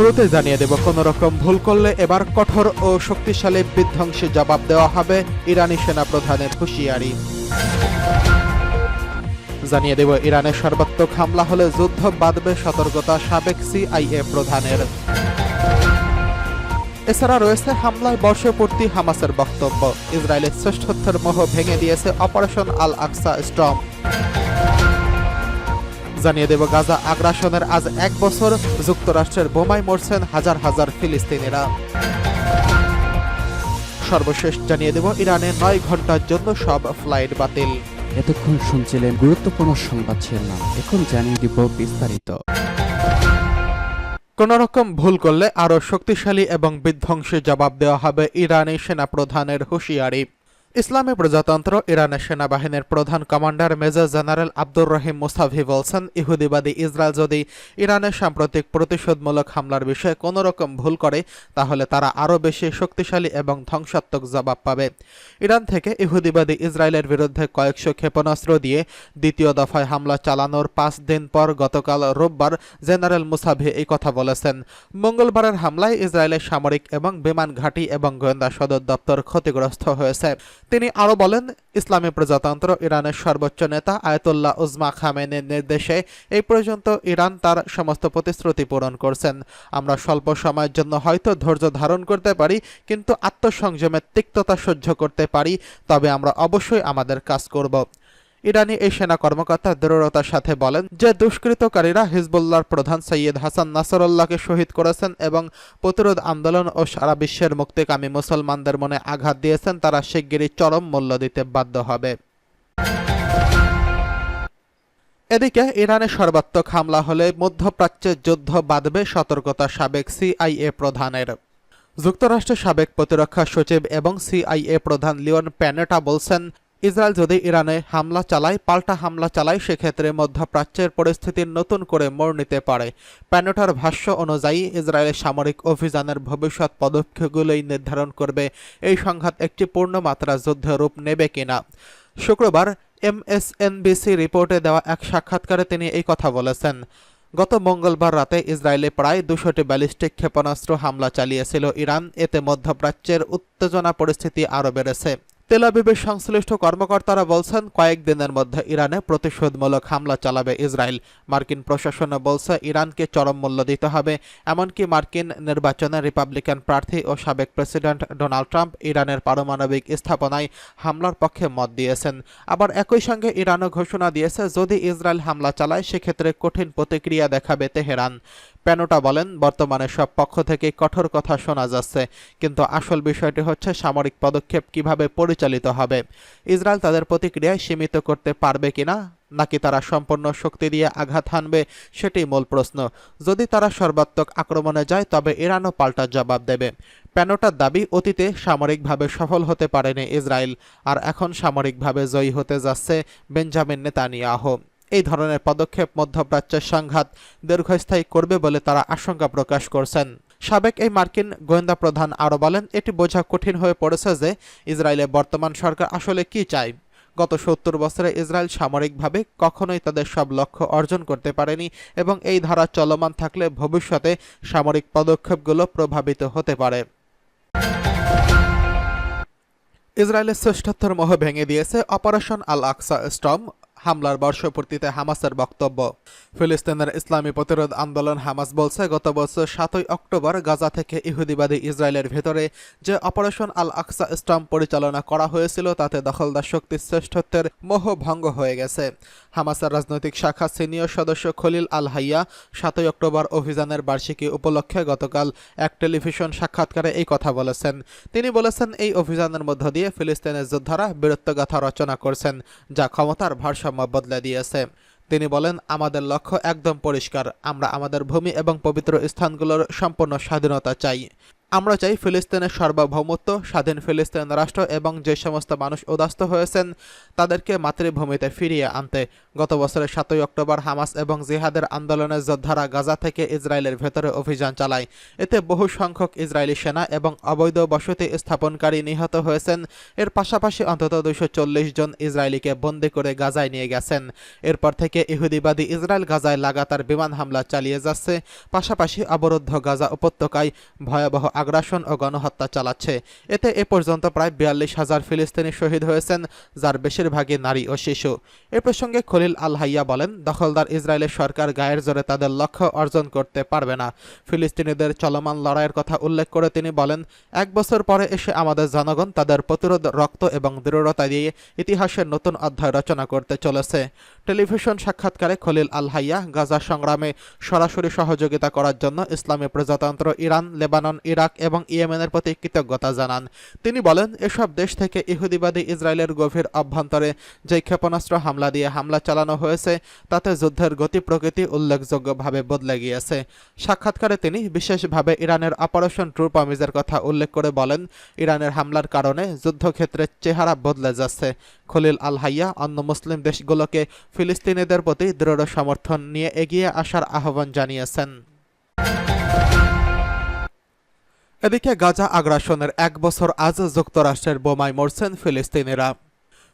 শুরুতে জানিয়ে দেব, কোনো রকম ভুল করলে এবার কঠোর ও শক্তিশালী বিধ্বংসী জবাব দেওয়া হবে, ইরানি সেনাপ্রধানের হুঁশিয়ারি। জানিয়ে দেব, ইরানের সর্বাত্মক হামলা হলে যুদ্ধ বাঁধবে, সতর্কতা সাবেক সিআইএ প্রধানের। এছাড়া রয়েছে হামলায় বর্ষপূর্তি হামাসের বক্তব্য, ইসরায়েলের শ্রেষ্ঠত্বের মোহ ভেঙে দিয়েছে অপারেশন আল আকসা স্টর্ম। জানিয়ে দেব, গাজা আগ্রাসনের আজ 1 বছর, যুক্তরাষ্ট্রের বোমায় মরছেন হাজার হাজার ফিলিস্তিনিরা। সর্বশেষ জানিয়ে দেব, ইরানে 9 ঘন্টার জন্য সব ফ্লাইট বাতিল। এতক্ষণ শুনছিলেন গুরুত্বপূর্ণ সংবাদ শিরোনাম, এখন জানিয়ে দিব বিস্তারিত। কোন রকম ভুল করলে আরও শক্তিশালী এবং বিধ্বংসী জবাব দেওয়া হবে, ইরানি সেনাপ্রধানের হুঁশিয়ারি। ইসলামী প্রজাতন্ত্র ইরানের সেনাবাহিনীর প্রধান commander major general Abdur Rahim Musavi বলছেন, ইহুদিবাদী ইসরায়েল যদি ইরানের সাম্প্রতিক প্রতিশোধমূলক হামলার বিষয়ে কোনো রকম ভুল করে, তাহলে তারা আরও বেশি শক্তিশালী এবং ধ্বংসাত্মক জবাব পাবে। ইরান থেকে ইহুদিবাদী ইসরায়েলের বিরুদ্ধে কয়েকশো ক্ষেপণাস্ত্র দিয়ে দ্বিতীয় দফায় হামলা চালানোর 5 দিন পর গতকাল রোববার জেনারেল মুসাভি এই কথা বলেছেন। মঙ্গলবারের হামলায় ইসরায়েলের সামরিক এবং বিমান ঘাঁটি এবং গোয়েন্দা সদর দপ্তর ক্ষতিগ্রস্ত হয়েছে। তিনি আরও বলেন, ইসলামী প্রজাতন্ত্র ইরানের সর্বোচ্চ নেতা আয়াতুল্লাহ উজমা খামেনির নির্দেশে এই পর্যন্ত ইরান তার সমস্ত প্রতিশ্রুতি পূরণ করছেন। আমরা স্বল্প সময়ের জন্য হয়তো ধৈর্য ধারণ করতে পারি, কিন্তু আত্মসংযমের তিক্ততা সহ্য করতে পারি, তবে আমরা অবশ্যই আমাদের কাজ করব। ইরানি এই সেনা কর্মকর্তা দৃঢ়তার সাথে বলেন যে দুষ্কৃতকারীরা হিজবুল্লাহর প্রধান সৈয়দ হাসান নাসরুল্লাহকে শহীদ করেছেন এবং প্রতিরোধ আন্দোলন ও সারা বিশ্বের মুক্তিকামী মুসলমানদের মনে আঘাত দিয়েছেন, তারা শিগগিরই চরম মূল্য দিতে বাধ্য হবে। এদিকে ইরানের সর্বাত্মক হামলা হলে মধ্যপ্রাচ্যে যুদ্ধ বাঁধবে, সতর্কতা সাবেক সিআইএ প্রধানের। যুক্তরাষ্ট্রের সাবেক প্রতিরক্ষা সচিব এবং সিআইএ প্রধান লিওন প্যানেটা বলছেন, ইসরায়েল যদি ইরানে পাল্টা হামলা চালায়, সেক্ষেত্রে মধ্যপ্রাচ্যের পরিস্থিতি নতুন করে মোড় নিতে পারে। প্যানেটার ভাষ্য অনুযায়ী, ইসরায়েলের সামরিক অভিযানের ভবিষ্যৎ পদক্ষেপগুলোই নির্ধারণ করবে এই সংঘাত একটি পূর্ণমাত্রা যুদ্ধে রূপ নেবে কিনা। শুক্রবার এমএসএনবিসি রিপোর্টে দেওয়া এক সাক্ষাৎকারে তিনি এই কথা বলেছেন। গত মঙ্গলবার রাতে ইসরায়েলে প্রায় 200টি ব্যালিস্টিক ক্ষেপণাস্ত্র হামলা চালিয়েছিল ইরান। এতে মধ্যপ্রাচ্যের উত্তেজনা পরিস্থিতি আরও বেড়েছে। তেল আবিবের সংশ্লিষ্ট কর্মকর্তারা বলছেন, কয়েকদিনের মধ্যে ইরানে প্রতিশোধমূলক হামলা চালাবে ইসরায়েল। মার্কিন প্রশাসনও বলছে, ইরানকে চরম মূল্য দিতে হবে। এমনকি মার্কিন নির্বাচনে রিপাবলিকান প্রার্থী ও সাবেক প্রেসিডেন্ট ডোনাল্ড ট্রাম্প ইরানের পারমাণবিক স্থাপনায় হামলার পক্ষে মত দিয়েছেন। আবার একই সঙ্গে ইরানও ঘোষণা দিয়েছে, যদি ইসরায়েল হামলা চালায়, সেক্ষেত্রে কঠিন প্রতিক্রিয়া দেখাবে তেহরান। প্যানোটা বলেন, বর্তমানে সব পক্ষ থেকে কঠোর কথা শোনা যাচ্ছে, কিন্তু আসল বিষয়টি হচ্ছে সামরিক পদক্ষেপ কিভাবে পরিচালিত হবে। ইসরায়েল তাদের প্রতিক্রিয়ায় সীমিত করতে পারবে কিনা, নাকি তারা সম্পূর্ণ শক্তি দিয়ে আঘাত হানবে, সেটি মূল প্রশ্ন। যদি তারা সর্বাত্মক আক্রমণে যায়, তবে ইরানও পাল্টা জবাব দেবে। প্যানোটার দাবি, অতীতে সামরিকভাবে সফল হতে পারেনি ইসরায়েল, আর এখন সামরিকভাবে জয়ী হতে যাচ্ছে বেঞ্জামিন নেতানিয়াহু। এই ধরনের পদক্ষেপ মধ্যপ্রাচ্যের সংঘাত দীর্ঘস্থায়ী করবে বলে তারা আশঙ্কা প্রকাশ করছেন। সাবেক এই মার্কিন গোয়েন্দা প্রধান আরও বলেন, এটি বোঝা কঠিন হয়ে পড়েছে যে ইসরায়েলের বর্তমান সরকার আসলে কি চায়। গত 70 বছরে ইসরায়েল সামরিকভাবে কখনোই তাদের সব লক্ষ্য অর্জন করতে পারেনি, এবং এই ধারা চলমান থাকলে ভবিষ্যতে সামরিক পদক্ষেপগুলো প্রভাবিত হতে পারে। ইসরায়েলের শ্রেষ্ঠত্বের মোহ ভেঙে দিয়েছে অপারেশন আল আকসা স্টর্ম, হামলার বর্ষপূর্তিতে হামাসের বক্তব্য। ফিলিস্তিনের ইসলামী প্রতিরোধ আন্দোলন হামাস বলছে, গত বছর 7 অক্টোবর গাজা থেকে ইহুদিবাদী ইসরায়েলের ভেতরে যে অপারেশন আল আকসা স্টর্ম পরিচালনা করা হয়েছিল, তাতে দখলদার শক্তির শ্রেষ্ঠত্বের মোহ ভঙ্গ হয়ে গেছে। হামাসের রাজনৈতিক শাখা সিনিয়র সদস্য খলিল আল হাইয়া 7 অক্টোবর অভিযানের বার্ষিকী উপলক্ষে গতকাল এক টেলিভিশন সাক্ষাৎকারে এই কথা বলেছেন। তিনি বলেছেন, এই অভিযানের মধ্য দিয়ে ফিলিস্তিনের যোদ্ধারা বীরত্বগাথা রচনা করছেন, যা ক্ষমতার ভারসাম্য বদলে দিয়েছে। তিনি বলেন, আমাদের লক্ষ্য একদম পরিষ্কার, আমরা আমাদের ভূমি এবং পবিত্র স্থানগুলোর সম্পূর্ণ স্বাধীনতা চাই। আমরা চাই ফিলিস্তিনের সার্বভৌমত্ব, স্বাধীন ফিলিস্তিন রাষ্ট্র এবং যে সমস্ত মানুষ উদাস্ত হয়েছেন তাদেরকে মাতৃভূমিতে ফিরিয়ে আনতে। গত বছরের 7 অক্টোবর হামাস এবং জিহাদের আন্দোলনের যোদ্ধারা গাজা থেকে ইসরায়েলের ভেতরে অভিযান চালায়। এতে বহু সংখ্যক ইসরায়েলি সেনা এবং অবৈধ বসতি স্থাপনকারী নিহত হয়েছেন। এর পাশাপাশি অন্তত 240 জন ইসরায়েলিকে বন্দী করে গাজায় নিয়ে গেছেন। এরপর থেকে ইহুদিবাদী ইসরায়েল গাজায় লাগাতার বিমান হামলা চালিয়ে যাচ্ছে, পাশাপাশি অবরুদ্ধ গাজা উপত্যকায় ভয়াবহ আগ্রাসন ও গণহত্যা চালাচ্ছে। এতে এ পর্যন্ত প্রায় 42,000 ফিলিস্তিনি শহীদ হয়েছেন, যার বেশিরভাগই নারী ও শিশু। এ প্রসঙ্গে খলিল আল হাইয়া বলেন, দখলদার ইসরায়েলের সরকার গায়ের জোরে তাদের লক্ষ্য অর্জন করতে পারবে না। ফিলিস্তিনিদের চলমান লড়াইয়ের কথা উল্লেখ করে তিনি বলেন, 1 বছর পরে এসে আমাদের জনগণ তাদের প্রতিরোধ, রক্ত এবং দৃঢ়তা দিয়ে ইতিহাসের নতুন অধ্যায় রচনা করতে চলেছে। টেলিভিশন সাক্ষাৎকারে খলিল আল হাইয়া গাজা সংগ্রামে সরাসরি সহযোগিতা করার জন্য ইসলামী প্রজাতন্ত্র ইরান, লেবানন, ইরাক এবং ইয়েমেনের প্রতি কৃতজ্ঞতা জানান। তিনি বলেন, এসব দেশ থেকে ইহুদিবাদী ইসরায়েলের গভীর অভ্যন্তরে যে ক্ষেপণাস্ত্র হামলা দিয়ে হামলা চালানো হয়েছে তাতে যুদ্ধের গতি প্রকৃতি উল্লেখযোগ্যভাবে বদলে গিয়েছে। সাক্ষাৎকারে তিনি বিশেষভাবে ইরানের অপারেশন ট্রু প্রমিসের কথা উল্লেখ করে বলেন, ইরানের হামলার কারণে যুদ্ধক্ষেত্রের চেহারা বদলে যাচ্ছে। খলিল আল হাইয়া অন্য মুসলিম দেশগুলোকে ফিলিস্তিনিদের প্রতি দৃঢ় সমর্থন নিয়ে এগিয়ে আসার আহ্বান জানিয়েছেন। এদিকে গাজা আগ্রাসনের 1 বছর আজ যুক্তরাষ্ট্রের বোমায় মরছেন ফিলিস্তিনিরা।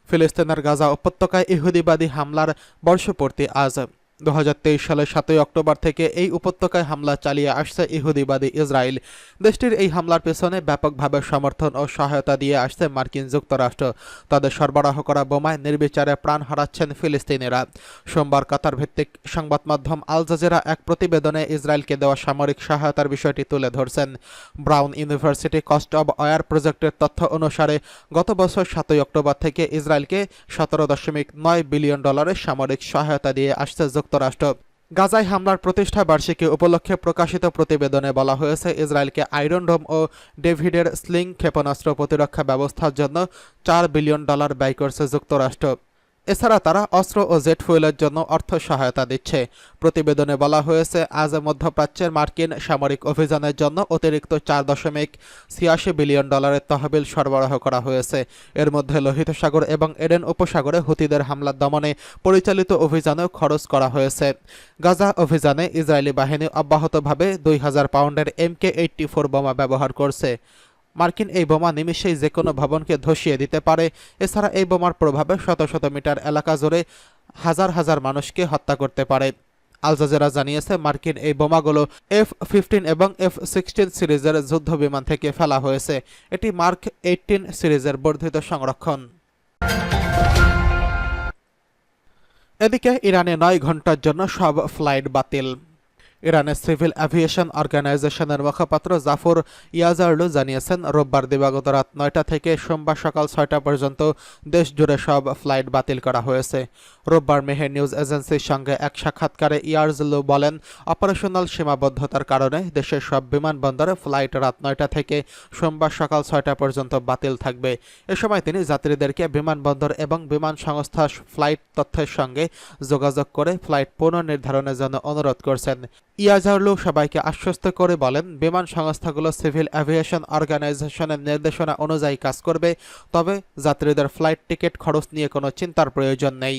ফিলিস্তিনের গাজা উপত্যকায় ইহুদিবাদী হামলার বর্ষপূর্তি আজ। 2023 সালের 7 অক্টোবর থেকে এই উপত্যকায় হামলা চালিয়ে আসছে ইহুদিবাদী ইসরায়েল। দেশটির এই হামলার পেছনে ব্যাপকভাবে সমর্থন ও সহায়তা দিয়ে আসছে মার্কিন যুক্তরাষ্ট্র। তাদের সরবরাহ করা বোমায় নির্বিচারে প্রাণ হারাচ্ছেন ফিলিস্তিনিরা। সোমবার কাতার ভিত্তিক সংবাদ মাধ্যম আল জাজিরা এক প্রতিবেদনে ইসরায়েলকে দেওয়া সামরিক সহায়তার বিষয়টি তুলে ধরছেন। Brown University Cost of War প্রজেক্টের তথ্য অনুসারে গত বছর 7 অক্টোবর থেকে ইসরায়েলকে $17.9 বিলিয়ন সামরিক সহায়তা দিয়ে আসছে যুক্তরাষ্ট্র। গাজায় হামলার প্রতিষ্ঠা বার্ষিকী উপলক্ষে প্রকাশিত প্রতিবেদনে বলা হয়েছে, ইসরায়েলকে আয়রন ডোম ও ডেভিডের স্লিং ক্ষেপণাস্ত্র প্রতিরক্ষা ব্যবস্থার জন্য $4 বিলিয়ন ব্যয় করছে যুক্তরাষ্ট্র। এছাড়া তারা অস্ত্র ও জেট ফুয়েলের জন্য অর্থ সহায়তা দিচ্ছে। প্রতিবেদনে বলা হয়েছে, আজ মধ্যপ্রাচ্যের মার্কিন সামরিক অভিযানের জন্য অতিরিক্ত $4.86 বিলিয়ন তহবিল সরবরাহ করা হয়েছে। এর মধ্যে লোহিত সাগর এবং এডেন উপসাগরে হুতিদের হামলা দমনে পরিচালিত অভিযানেও খরচ করা হয়েছে। গাজা অভিযানে ইসরায়েলি বাহিনী অব্যাহতভাবে 2000 পাউন্ডের MK-84 বোমা ব্যবহার করছে। মার্কিন এই বোমা নিমিষেই যে কোনো ভবনকে ধসিয়ে দিতে পারে। এছাড়া এই বোমার প্রভাবে শত শত মিটার এলাকা জুড়ে হাজার হাজার মানুষকে হত্যা করতে পারে। আল জাজিরা জানিয়েছে, মার্কিন এই বোমাগুলো F-15 এবং F-16 সিরিজের যুদ্ধ বিমান থেকে ফেলা হয়েছে। এটি মার্ক 18 সিরিজের বর্ধিত সংস্করণ। এদিকে ইরানে 9 ঘন্টার জন্য সব ফ্লাইট বাতিল। ইরানের সিভিল অ্যাভিয়েশন অর্গানাইজেশনের মুখপাত্র জাফর ইয়াজারলু জানিয়েছেন, রোববার দিবাগত রাত 9টা থেকে সোমবার সকাল 6টা পর্যন্ত দেশ জুড়ে সব ফ্লাইট বাতিল করা হয়েছে। রোববার মেহের নিউজ এজেন্সির সঙ্গে এক সাক্ষাৎকারে ইয়াজারলু বলেন, অপারেশনাল সীমাবদ্ধতার কারণে দেশের সব বিমানবন্দরে ফ্লাইট রাত 9টা থেকে সোমবার সকাল 6টা পর্যন্ত বাতিল থাকবে। এ সময় তিনি যাত্রীদেরকে বিমানবন্দর এবং বিমান সংস্থা ফ্লাইট তথ্যের সঙ্গে যোগাযোগ করে ফ্লাইট পুনর্নির্ধারণের জন্য অনুরোধ করছেন। ইয়াজারলু সবাইকে আশ্বস্ত করে বলেন, বিমান সংস্থাগুলো সিভিল অ্যাভিয়েশন অর্গানাইজেশনের নির্দেশনা অনুযায়ী কাজ করবে, তবে যাত্রীদের ফ্লাইট টিকিট খরচ নিয়ে কোনো চিন্তার প্রয়োজন নেই।